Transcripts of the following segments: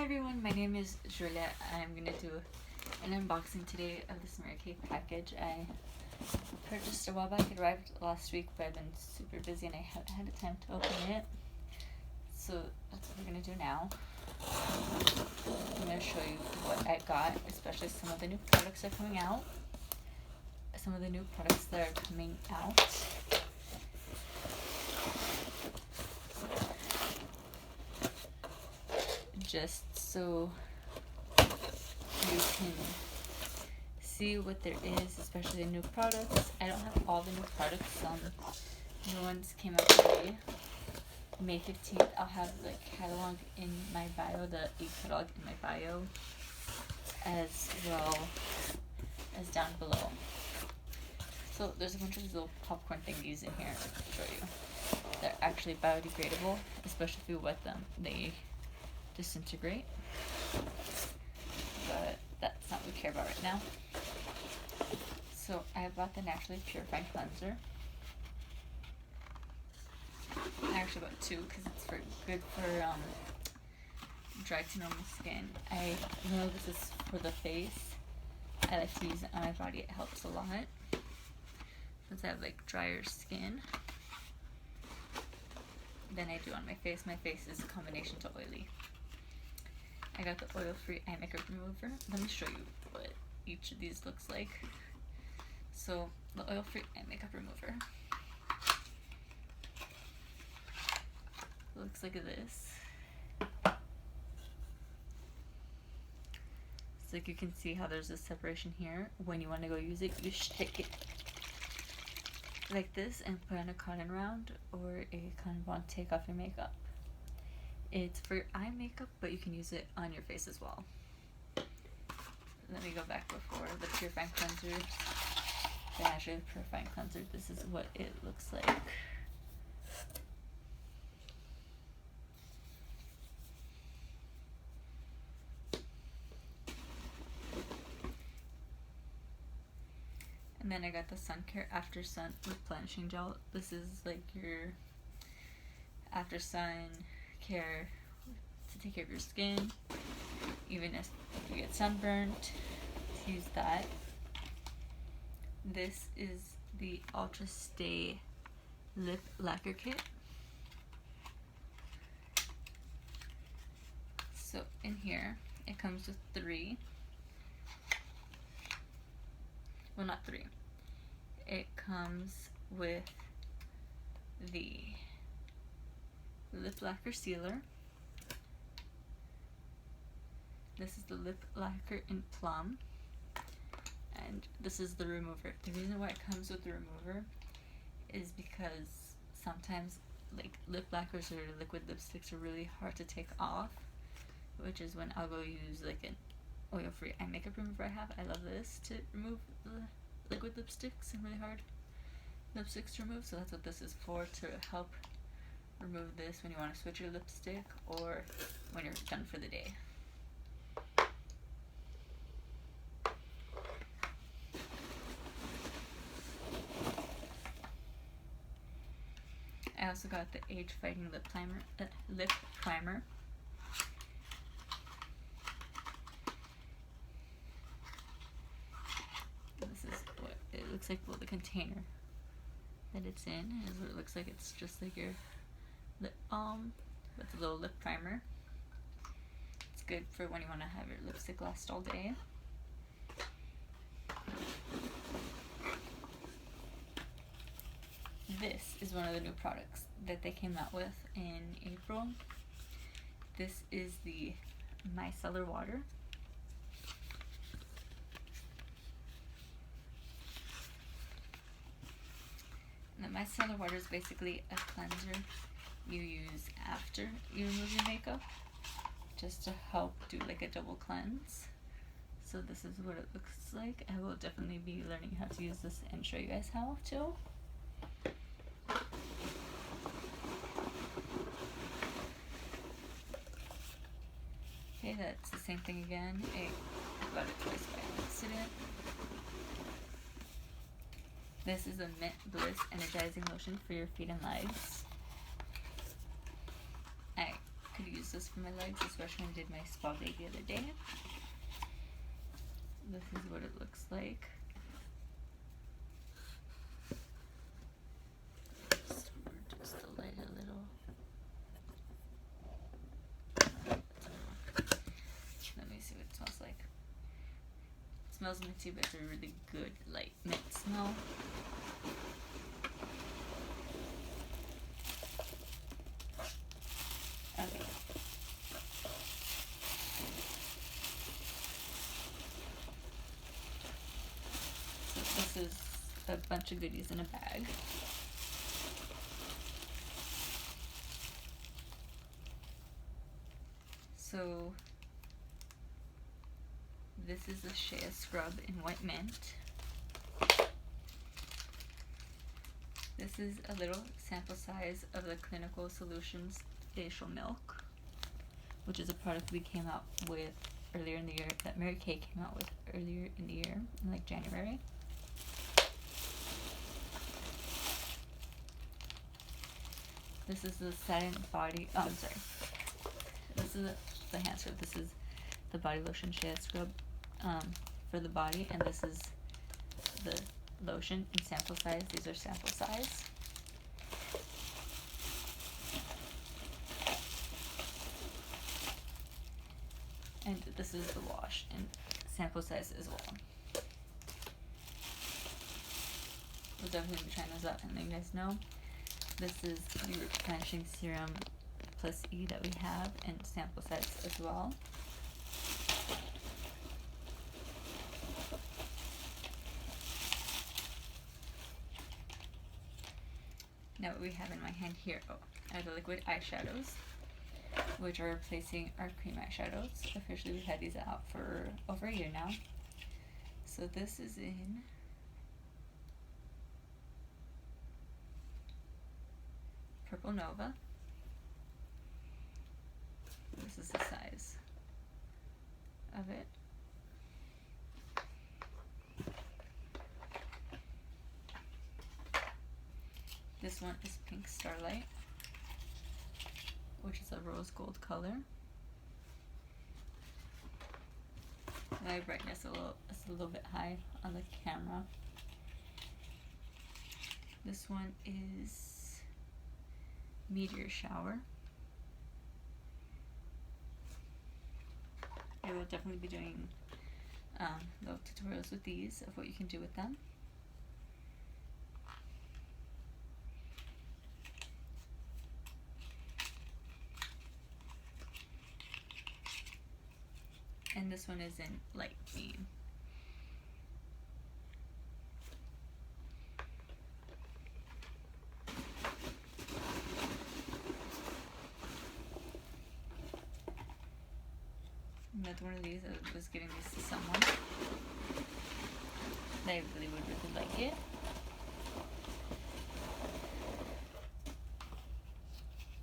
everyone, my name is Juliette. I'm going to do an unboxing today of this Mary Kay package. I purchased a while back. It arrived last week, but I've been super busy and I haven't had the time to open it. So that's what we're going to do now. I'm going to show you what I got, especially some of the new products that are coming out. Some of the new products that are coming out. Just so you can see what there is, especially the new products. I don't have all the new products. Some new ones came out today, May 15th. I'll have the catalog in my bio, the e-catalog in my bio, as well as down below. So there's a bunch of these little popcorn thingies in here to show you. They're actually biodegradable, especially if you wet them. They disintegrate, but that's not what we care about right now. So I bought the Naturally Purifying Cleanser. I actually bought two because it's good for dry to normal skin. I know this is for the face. I like to use it on my body. It helps a lot since I have drier skin than I do on my face. My face is a combination to oily. I got the oil-free eye makeup remover. Let me show you what each of these looks like. So, the oil-free eye makeup remover looks like this. So you can see how there's a separation here. When you want to go use it, you stick it like this and put on a cotton round or a cotton bond to take off your makeup. It's for your eye makeup, but you can use it on your face as well. Let me go back before the purifying cleanser. The Naturally Purifying Cleanser. This is what it looks like. And then I got the Sun Care After Sun Replenishing Gel. This is your after sun care to take care of your skin, even if you get sunburnt, to use that. This is the Ultra Stay Lip Lacquer Kit. So in here, it comes with three. Well, not three. It comes with the lip lacquer sealer. This is the lip lacquer in plum, and this is the remover. The reason why it comes with the remover is because sometimes lip lacquers or liquid lipsticks are really hard to take off, which is when I'll go use an oil-free eye makeup remover I have. I love this to remove the liquid lipsticks and really hard lipsticks to remove, so that's what this is for, to help remove this when you want to switch your lipstick or when you're done for the day. I also got the Age Fighting Lip Primer. This is what it looks like. Well, the container that it's in is what it looks like. It's just like your lip balm with a little lip primer. It's good for when you want to have your lipstick last all day. This is one of the new products that they came out with in April. This is the Micellar Water. And the Micellar Water is basically a cleanser you use after you remove your makeup, just to help do a double cleanse. So this is what it looks like. I will definitely be learning how to use this and show you guys how to. Okay, that's the same thing again. I got it twice by accident. This is a Mint Bliss Energizing Lotion for your feet and legs. I could use this for my legs, especially when I did my spa day the other day. This is what it looks like. Just to light a little. Let me see what it smells like. It smells minty, but it's a really good light mint smell. Okay. So this is a bunch of goodies in a bag. So this is a shea scrub in white mint. This is a little sample size of the Clinical Solutions facial milk, which is a product we came out with earlier in the year, that Mary Kay came out with earlier in the year, in like January. This is the satin body, oh I'm sorry, this is the hand scrub. This is the body lotion shea scrub for the body, and this is the lotion in sample size. These are sample size. And this is the wash in sample size as well. We'll definitely be trying those out and let you guys know. This is the replenishing serum plus E that we have in sample size as well. Now what we have in my hand here are the liquid eyeshadows, which are replacing our cream eyeshadows. Officially we've had these out for over a year now. So this is in Purple Nova. This is the size of it. This one is Pink Starlight, which is a rose gold color. My brightness is a little bit high on the camera. This one is Meteor Shower. I will definitely be doing little tutorials with these of what you can do with them. And this one is in light green. Another one of these, I was giving these to someone. They really would really like it.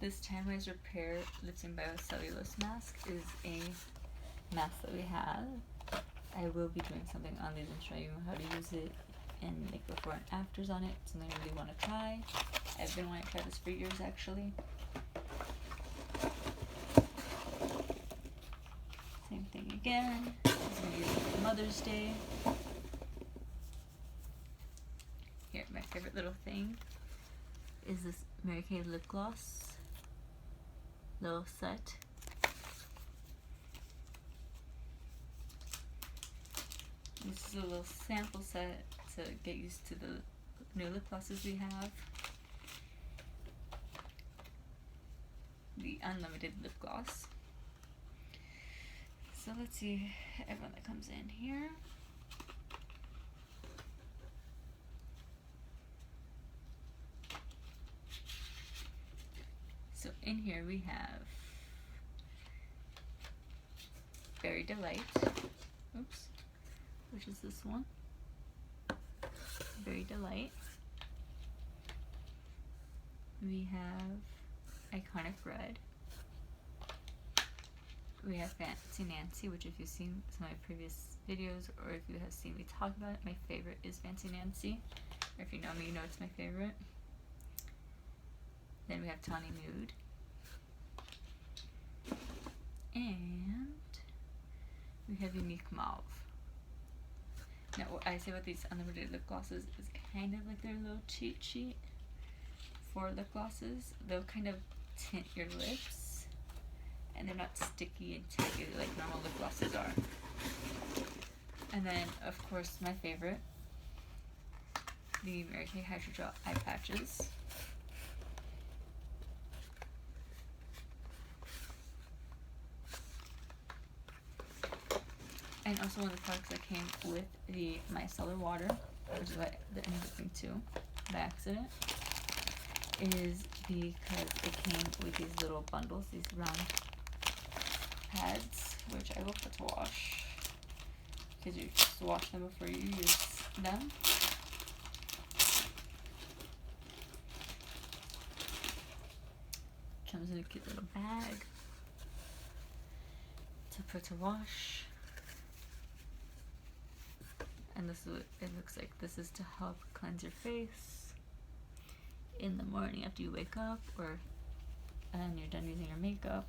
This Time Rise Repair Lifting Biocellulose Mask is a mask that we have. I will be doing something on these and showing you how to use it and make before and afters on it. Something I really want to try. I've been wanting to try this for years actually. Same thing again. I'm going to use it for Mother's Day. Here, my favorite little thing is this Mary Kay lip gloss little set. This is a little sample set to get used to the new lip glosses we have. The unlimited lip gloss. So let's see everyone that comes in here. So in here we have Berry Delight. Oops. Which is this one. Berry Delight. We have Iconic Red. We have Fancy Nancy, which if you've seen some of my previous videos or if you have seen me talk about it, my favorite is Fancy Nancy. Or if you know me, you know it's my favorite. Then we have Tawny Nude. of Unique Mauve. Now, what I say about these unlimited lip glosses is kind of like their little cheat sheet for lip glosses. They'll kind of tint your lips, and they're not sticky and tacky like normal lip glosses are. And then, of course, my favorite, the Mary Kay Hydrogel Eye Patches. And also one of the products that came with the Micellar Water, which is what that ended up being two by accident, is because it came with these little bundles, these round pads, which I will put to wash, because you just wash them before you use them. Comes in a cute little bag to put to wash. And this is what it looks like. This is to help cleanse your face in the morning after you wake up, or and you're done using your makeup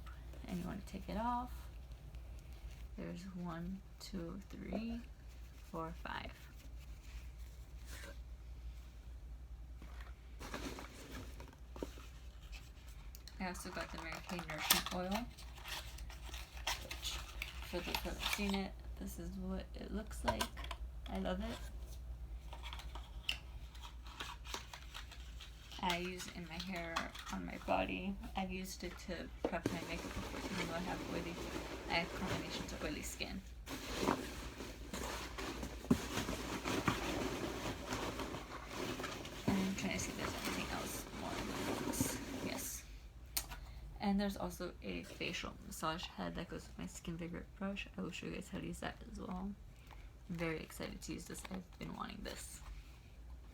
and you want to take it off. There's 1, 2, 3, 4, 5. I also got the Mary Kay Nourishment Oil, which, for those who haven't seen it, this is what it looks like. I love it. I use it in my hair, on my body. I've used it to prep my makeup before, even though I have combinations of oily skin. I'm trying to see if there's anything else more in the box. Yes. And there's also a facial massage head that goes with my Skin Vigor brush. I will show you guys how to use that as well. I'm very excited to use this. I've been wanting this.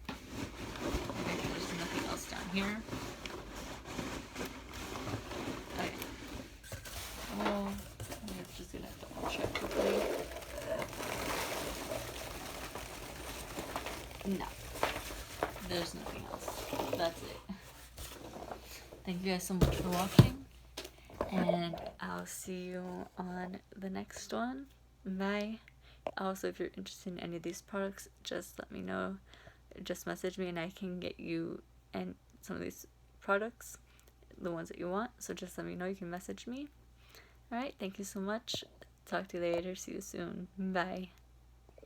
Okay, there's nothing else down here. Okay. Well, I'm just gonna have to double check quickly. No. There's nothing else. That's it. Thank you guys so much for watching. And I'll see you on the next one. Bye. Also, if you're interested in any of these products, just let me know. Just message me and I can get you and some of these products, the ones that you want. So just let me know. You can message me. Alright, thank you so much. Talk to you later. See you soon. Bye.